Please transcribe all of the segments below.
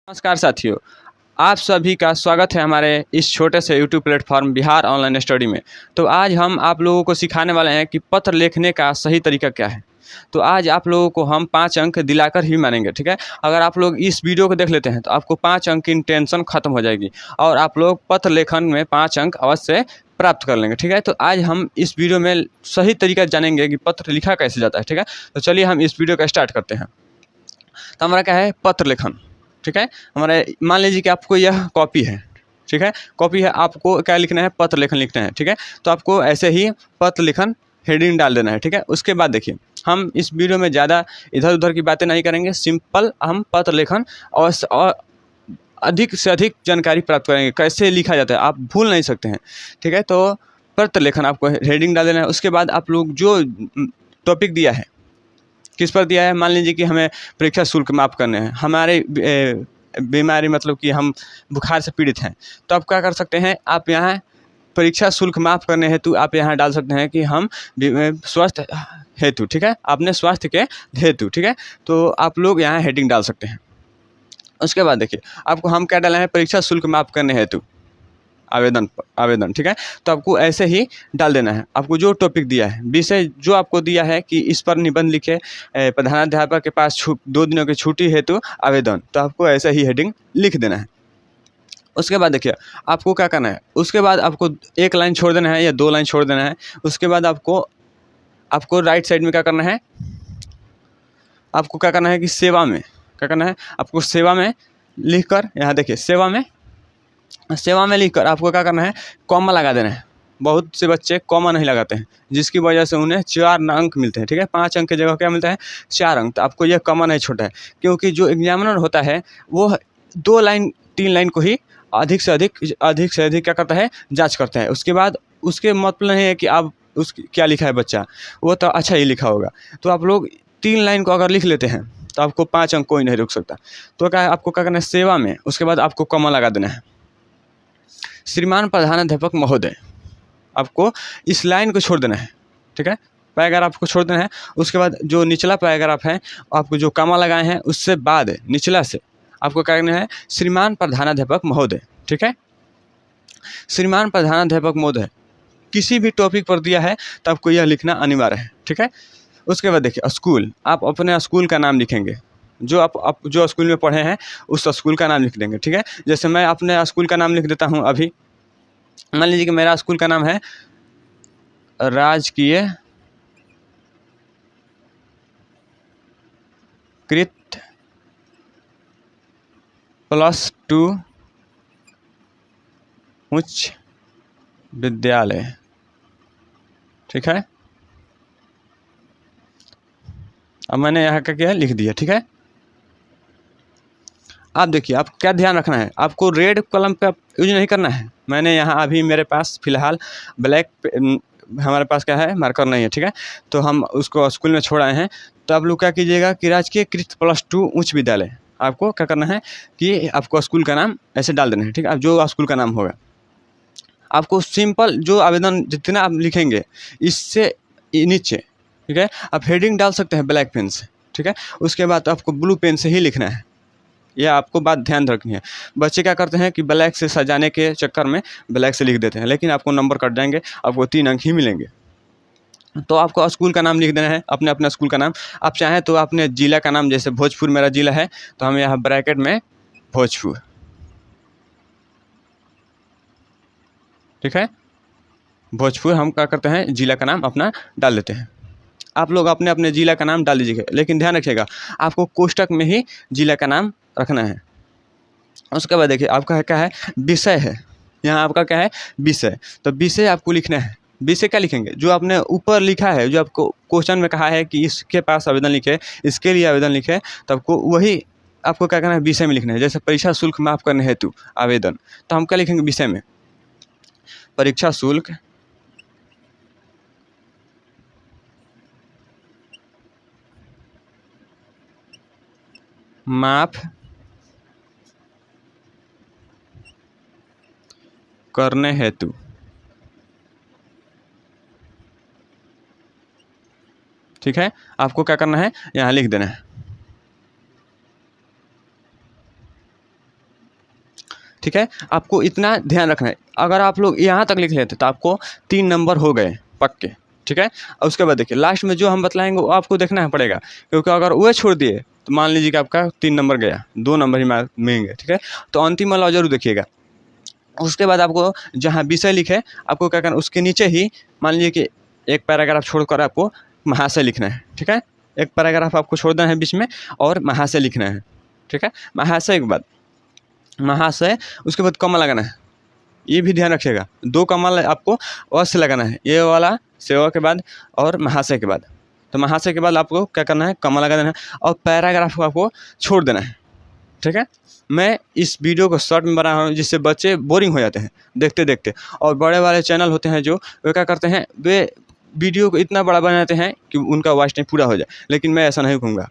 नमस्कार साथियों, आप सभी का स्वागत है हमारे इस छोटे से YouTube platform Bihar online study में। तो आज हम आप लोगों को सिखाने वाले हैं कि पत्र लिखने का सही तरीका क्या है। तो आज आप लोगों को हम 5 अंक दिलाकर ही मानेंगे, ठीक है। अगर आप लोग इस वीडियो को देख लेते हैं तो आपको 5 अंक की टेंशन खत्म हो जाएगी और आप लोग पत्र लेखन में 5 अंक अवश्य प्राप्त कर लेंगे, ठीक है। तो आज हम इस वीडियो में सही तरीका जानेंगे कि पत्र लिखा कैसे जाता है, ठीक है। तो चलिए हम इस वीडियो का स्टार्ट करते हैं। तो हमारा क्या है, पत्र लेखन, ठीक है। हमारे मान लीजिए कि आपको यह कॉपी है, ठीक है। कॉपी है, आपको क्या लिखना है, पत्र लेखन लिखना है, ठीक है। तो आपको ऐसे ही पत्र लेखन हेडिंग डाल देना है, ठीक है। उसके बाद देखिए, हम इस वीडियो में ज़्यादा इधर उधर की बातें नहीं करेंगे, सिंपल हम पत्र लेखन और अधिक से अधिक जानकारी प्राप्त करेंगे कैसे लिखा जाता है, आप भूल नहीं सकते हैं, ठीक है। तो पत्र लेखन आपको हेडिंग डाल देना है। उसके बाद आप लोग जो टॉपिक दिया है, किस पर दिया है, मान लीजिए कि हमें परीक्षा शुल्क माफ़ करने हैं, हमारे बीमारी मतलब कि हम बुखार से पीड़ित हैं, तो आप क्या कर सकते हैं, आप यहाँ परीक्षा शुल्क माफ़ करने हेतु आप यहाँ डाल सकते हैं कि हम स्वास्थ्य हेतु, ठीक है, अपने स्वास्थ्य के हेतु, ठीक है। तो आप लोग यहाँ हेडिंग डाल सकते हैं। उसके बाद देखिए, आपको हम क्या डाला है, परीक्षा शुल्क माफ़ करने हेतु आवेदन, ठीक है। तो आपको ऐसे ही डाल देना है। आपको जो टॉपिक दिया है, विषय जो आपको दिया है कि इस पर निबंध लिखे, प्रधानाध्यापक के पास 2 दिनों की छुट्टी हेतु आवेदन, तो आपको ऐसे ही हेडिंग लिख देना है। उसके बाद देखिए, आपको क्या करना है, उसके बाद आपको 1 लाइन छोड़ देना है या 2 लाइन छोड़ देना है। उसके बाद आपको राइट साइड में क्या करना है, आपको क्या करना है कि सेवा में क्या करना है, आपको सेवा में लिख कर, यहाँ देखिए, सेवा में लिखकर आपको क्या करना है, कॉमा लगा देना है। बहुत से बच्चे कॉमा नहीं लगाते हैं, जिसकी वजह से उन्हें 4 अंक मिलते हैं, ठीक है। 5 अंक की जगह क्या मिलता है, 4 अंक। तो आपको यह कॉमा नहीं छोड़ना है, क्योंकि जो एग्जामिनर होता है वो 2 लाइन 3 लाइन को ही अधिक से अधिक क्या करता है, जांच करता है। उसके बाद उसके मतलब नहीं है कि आप क्या लिखा है बच्चा, वो तो अच्छा ही लिखा होगा। तो आप लोग 3 लाइन को अगर लिख लेते हैं तो आपको 5 अंक कोई नहीं रोक सकता। तो क्या है, आपको क्या करना है, सेवा में, उसके बाद आपको कॉमा लगा देना है। श्रीमान प्रधानाध्यापक महोदय, आपको इस लाइन को छोड़ देना है, ठीक है। पैराग्राफ को छोड़ देना है। उसके बाद जो निचला पैराग्राफ है, आपको जो कॉमा लगाए हैं उससे बाद निचला से आपको क्या करना है, श्रीमान प्रधानाध्यापक महोदय, ठीक है। श्रीमान प्रधानाध्यापक महोदय किसी भी टॉपिक पर दिया है तो आपको यह लिखना अनिवार्य है, ठीक है। उसके बाद देखिए, स्कूल, आप अपने स्कूल का नाम लिखेंगे, जो आप जो स्कूल में पढ़े हैं उस स्कूल का नाम लिख देंगे, ठीक है। जैसे मैं अपने स्कूल का नाम लिख देता हूँ अभी। मान लीजिए कि मेरा स्कूल का नाम है राजकीय कृत +2 उच्च विद्यालय, ठीक है। अब मैंने यहाँ का क्या लिख दिया, ठीक है। आप देखिए, आप क्या ध्यान रखना है, आपको रेड कलम का यूज नहीं करना है। मैंने यहाँ अभी मेरे पास फ़िलहाल हमारे पास क्या है, मार्कर नहीं है, ठीक है। तो हम उसको स्कूल में छोड़ आए हैं। तो आप लोग क्या कीजिएगा कि राजकीय कृत +2 उच्च विद्यालय, आपको क्या करना है कि आपको स्कूल का नाम ऐसे डाल देना है, ठीक है। आप जो स्कूल का नाम होगा, आपको सिंपल जो आवेदन जितना आप लिखेंगे इससे नीचे, ठीक है, आप हेडिंग डाल सकते हैं ब्लैक पेन से, ठीक है। उसके बाद आपको ब्लू पेन से ही लिखना है। यह आपको बात ध्यान रखनी है। बच्चे क्या करते हैं कि ब्लैक से सजाने के चक्कर में ब्लैक से लिख देते हैं, लेकिन आपको नंबर कट जाएंगे, आपको 3 अंक ही मिलेंगे। तो आपको स्कूल का नाम लिख देना है, अपने स्कूल का नाम। आप चाहें तो अपने ज़िला का नाम, जैसे भोजपुर मेरा ज़िला है तो हम यहाँ ब्रैकेट में भोजपुर, ठीक है। भोजपुर हम क्या करते हैं, ज़िला का नाम अपना डाल देते हैं। आप लोग अपने अपने ज़िला का नाम डाल दीजिएगा, लेकिन ध्यान रखिएगा आपको कोष्टक में ही ज़िला का नाम रखना है। उसके बाद देखिए, आपका क्या है, विषय है। यहाँ आपका क्या है, विषय। तो विषय आपको लिखना है। विषय क्या लिखेंगे, जो आपने ऊपर लिखा है, जो आपको क्वेश्चन में कहा है कि इसके पास आवेदन लिखे, इसके लिए आवेदन लिखे, तो आपको वही आपको क्या करना है, विषय में लिखना है। जैसे परीक्षा शुल्क माफ़ करने हेतु आवेदन, तो हम क्या लिखेंगे विषय में, परीक्षा शुल्क माफ़ करने हेतु, ठीक है। आपको क्या करना है, यहाँ लिख देना है। ठीक है, आपको इतना ध्यान रखना है। अगर आप लोग यहाँ तक लिख लेते तो आपको 3 नंबर हो गए पक्के, ठीक है। और उसके बाद देखिए लास्ट में जो हम बतलाएंगे वो आपको देखना पड़ेगा, क्योंकि अगर वह छोड़ दिए तो मान लीजिए कि आपका 3 नंबर गया, 2 नंबर ही मिलेंगे, ठीक है। तो अंतिम वाला जरूर देखिएगा। उसके बाद आपको जहाँ विषय लिखे आपको क्या करना, उसके नीचे ही मान लीजिए कि एक पैराग्राफ छोड़कर आपको महाशय लिखना है, ठीक है। एक पैराग्राफ आपको छोड़ देना है बीच में और महाशय लिखना है, ठीक है। महाशय के बाद महाशय, उसके बाद कॉमा लगाना है, ये भी ध्यान रखिएगा। 2 कॉमा आपको अ से लगाना है, ये वाला सेवा के बाद और महाशय के बाद। तो महाशय के बाद आपको क्या करना है, कॉमा लगा देना है और पैराग्राफ को आपको छोड़ देना है, ठीक है। मैं इस वीडियो को शॉर्ट में बना रहा हूँ जिससे बच्चे बोरिंग हो जाते हैं देखते देखते, और बड़े वाले चैनल होते हैं जो वे क्या करते हैं, वे वीडियो को इतना बड़ा बनाते हैं कि उनका वॉच टाइम पूरा हो जाए, लेकिन मैं ऐसा नहीं कहूँगा।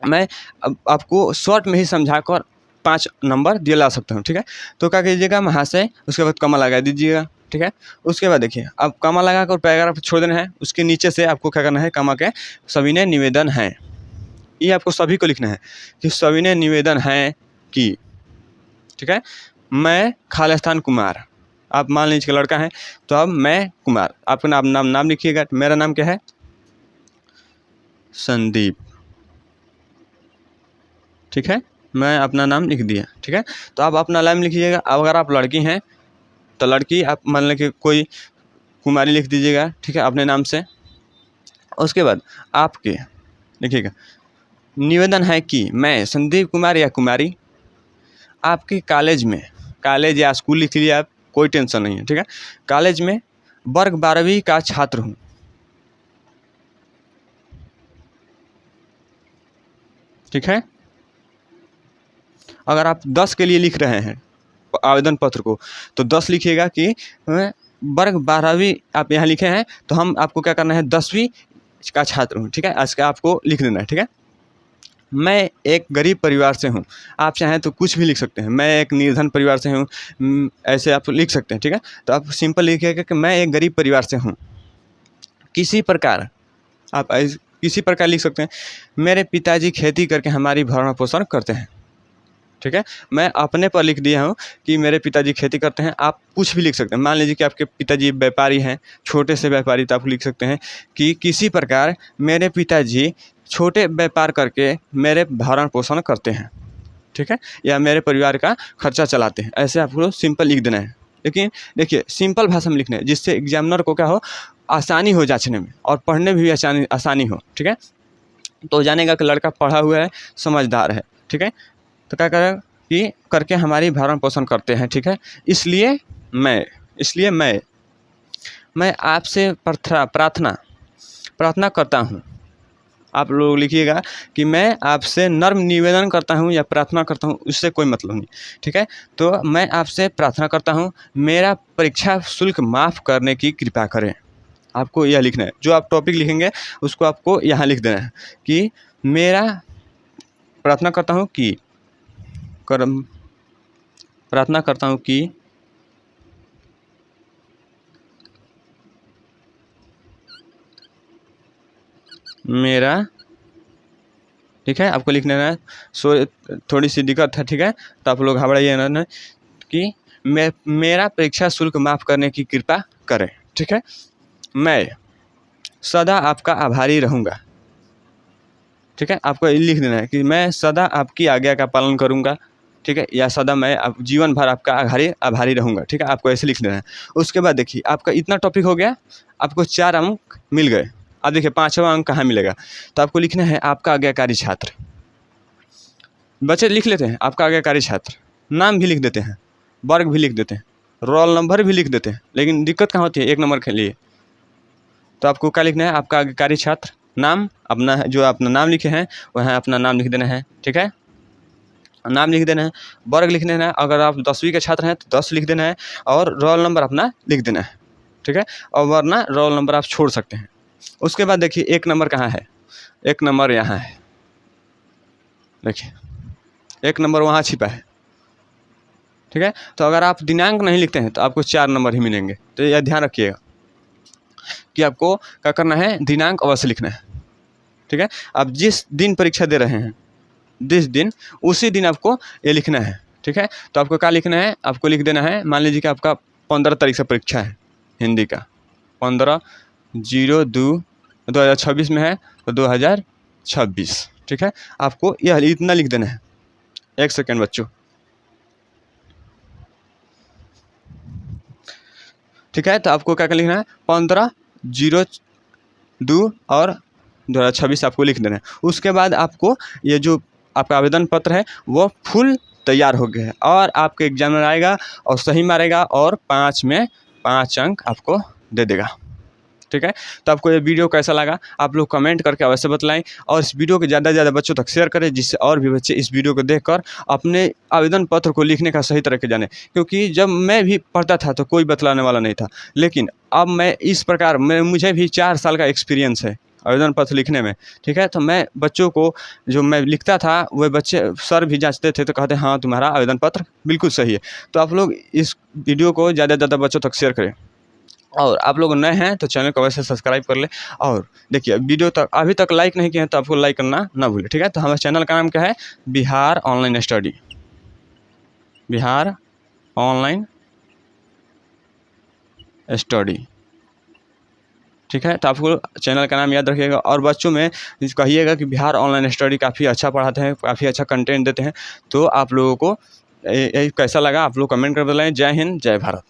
मैं अब आपको शॉर्ट में ही समझाकर 5 नंबर दिला सकता हूँ, ठीक है। तो क्या कीजिएगा, महाशय, उसके बाद कॉमा लगा दीजिएगा, ठीक है। उसके बाद देखिए अब कॉमा लगाकर पैराग्राफ छोड़ देना है, उसके नीचे से आपको क्या करना है, कॉमा के सविनय निवेदन है, ये आपको सभी को लिखना है कि सविनय निवेदन है कि, ठीक है। मैं खालिस्तान कुमार, आप मान लीजिए कि लड़का है तो अब मैं कुमार, आपका नाम लिखिएगा। मेरा नाम क्या है, संदीप, ठीक है। मैं अपना नाम लिख दिया, ठीक है। तो आप अपना नाम लिखिएगा। अगर आप लड़की हैं तो लड़की, आप मान लें कि कोई कुमारी लिख दीजिएगा, ठीक है, अपने नाम से। उसके बाद आपके लिखिएगा, निवेदन है कि मैं संदीप कुमार या कुमारी आपके कॉलेज में, कॉलेज या स्कूल लिख लीजिए आप, कोई टेंशन नहीं है, ठीक है। कॉलेज में वर्ग 12वीं का छात्र हूँ, ठीक है। अगर आप 10 के लिए लिख रहे हैं आवेदन पत्र को तो 10 लिखिएगा कि वर्ग 12वीं आप यहाँ लिखे हैं, तो हम आपको क्या करना है, 10वीं का छात्र हूँ, ठीक है। इसका आपको लिख देना है, ठीक है। मैं एक गरीब परिवार से हूँ, आप चाहें तो कुछ भी लिख सकते हैं। मैं एक निर्धन परिवार से हूँ, ऐसे आप लिख सकते हैं, ठीक है। तो आप सिंपल लिखिएगा कि मैं एक गरीब परिवार से हूँ। किसी प्रकार, आप किसी प्रकार लिख सकते हैं, मेरे पिताजी खेती करके हमारी भरण पोषण करते हैं, ठीक है। मैं अपने पर लिख दिया हूँ कि मेरे पिताजी खेती करते हैं, आप कुछ भी लिख सकते हैं। मान लीजिए कि आपके पिताजी व्यापारी हैं, छोटे से व्यापारी, तो आप लिख सकते हैं कि किसी प्रकार मेरे पिताजी छोटे व्यापार करके मेरे भरण पोषण करते हैं, ठीक है, या मेरे परिवार का खर्चा चलाते हैं। ऐसे आपको सिंपल लिख देना है। लेकिन देखिए सिंपल भाषा में लिखना है जिससे एग्जामिनर को क्या हो, आसानी हो जांचने में और पढ़ने में भी आसानी हो, ठीक है। तो जानेगा कि लड़का पढ़ा हुआ है, समझदार है, ठीक है। तो क्या करें कि करके हमारी भरण पोषण करते हैं, ठीक है। इसलिए मैं आपसे प्रार्थना करता हूँ। आप लोग लिखिएगा कि मैं आपसे नर्म निवेदन करता हूँ या प्रार्थना करता हूँ, उससे कोई मतलब नहीं, ठीक है। तो मैं आपसे प्रार्थना करता हूँ, मेरा परीक्षा शुल्क माफ़ करने की कृपा करें। आपको यह लिखना है, जो आप टॉपिक लिखेंगे उसको आपको यहाँ लिख देना है कि मेरा प्रार्थना करता हूँ कि मेरा, ठीक है, आपको लिख देना है। थोड़ी सी दिक्कत है, ठीक है, तो आप लोग घबराइए ना कि मेरा परीक्षा शुल्क माफ़ करने की कृपा करें, ठीक है। मैं सदा आपका आभारी रहूँगा, ठीक है। आपको लिख देना है कि मैं सदा आपकी आज्ञा का पालन करूँगा, ठीक है, या सदा मैं जीवन भर आपका आभारी रहूँगा, ठीक है। आपको ऐसे लिख देना है। उसके बाद देखिए आपका इतना टॉपिक हो गया, आपको 4 अंक मिल गए। अब देखिए 5वां अंक कहाँ मिलेगा, तो आपको लिखना है आपका आज्ञाकारी छात्र। बच्चे लिख लेते हैं आपका आज्ञाकारी छात्र, नाम भी लिख देते हैं, वर्ग भी लिख देते हैं, रोल नंबर भी लिख देते हैं, लेकिन दिक्कत कहाँ होती है, 1 नंबर के लिए। तो आपको क्या लिखना है, आपका आज्ञाकारी छात्र, नाम अपना, जो अपना नाम लिखे हैं वहाँ अपना नाम लिख देना है, ठीक है, नाम लिख देना है। वर्ग लिख देना है, अगर आप 10वीं के छात्र हैं तो 10 लिख देना है, और रोल नंबर अपना लिख देना है, ठीक है। और वरना रोल नंबर आप छोड़ सकते हैं। उसके बाद देखिए 1 नंबर कहाँ है, 1 नंबर यहाँ है, देखिए 1 नंबर वहाँ छिपा है, ठीक है। तो अगर आप दिनांक नहीं लिखते हैं तो आपको 4 नंबर ही मिलेंगे। तो यह ध्यान रखिएगा कि आपको क्या करना है, दिनांक अवश्य लिखना है, ठीक है। आप जिस दिन परीक्षा दे रहे हैं, जिस दिन, उसी दिन आपको ये लिखना है ठीक है। तो आपको क्या लिखना है, आपको लिख देना है, मान लीजिए कि आपका 15 तारीख से परीक्षा है हिंदी का, 15/02/2026 में है, तो 2026, ठीक है। आपको यह इतना लिख देना है। एक सेकेंड बच्चों, ठीक है। तो आपको क्या क्या लिखना है, 15/02 और 2026 आपको लिख देना है। उसके बाद आपको ये जो आपका आवेदन पत्र है वो फुल तैयार हो गया है और आपके एग्जामिनर आएगा और सही मारेगा और 5 में 5 अंक आपको दे देगा, ठीक है। तो आपको ये वीडियो कैसा लगा आप लोग कमेंट करके अवश्य बतलाएं और इस वीडियो को ज़्यादा से ज़्यादा बच्चों तक शेयर करें, जिससे और भी बच्चे इस वीडियो को देखकर अपने आवेदन पत्र को लिखने का सही तरीके जाने। क्योंकि जब मैं भी पढ़ता था तो कोई बतलाने वाला नहीं था, लेकिन अब मैं इस प्रकार मुझे भी 4 साल का एक्सपीरियंस है आवेदन पत्र लिखने में, ठीक है। तो मैं बच्चों को जो मैं लिखता था वह बच्चे सर भी जांचते थे तो कहते हाँ तुम्हारा आवेदन पत्र बिल्कुल सही है। तो आप लोग इस वीडियो को ज़्यादा से ज़्यादा बच्चों तक शेयर करें और आप लोग नए हैं तो चैनल को वैसे सब्सक्राइब कर ले। और देखिए वीडियो तक अभी तक लाइक नहीं किए हैं तो आपको लाइक करना ना भूलें, ठीक है। तो हमारे चैनल का नाम क्या है, Bihar online study, Bihar online study, ठीक है। तो आपको चैनल का नाम याद रखिएगा और बच्चों में कहिएगा कि बिहार ऑनलाइन स्टडी काफ़ी अच्छा पढ़ाते हैं, काफ़ी अच्छा कंटेंट देते हैं। तो आप लोगों को कैसा लगा आप लोग कमेंट कर बताएं। जय हिंद, जय भारत।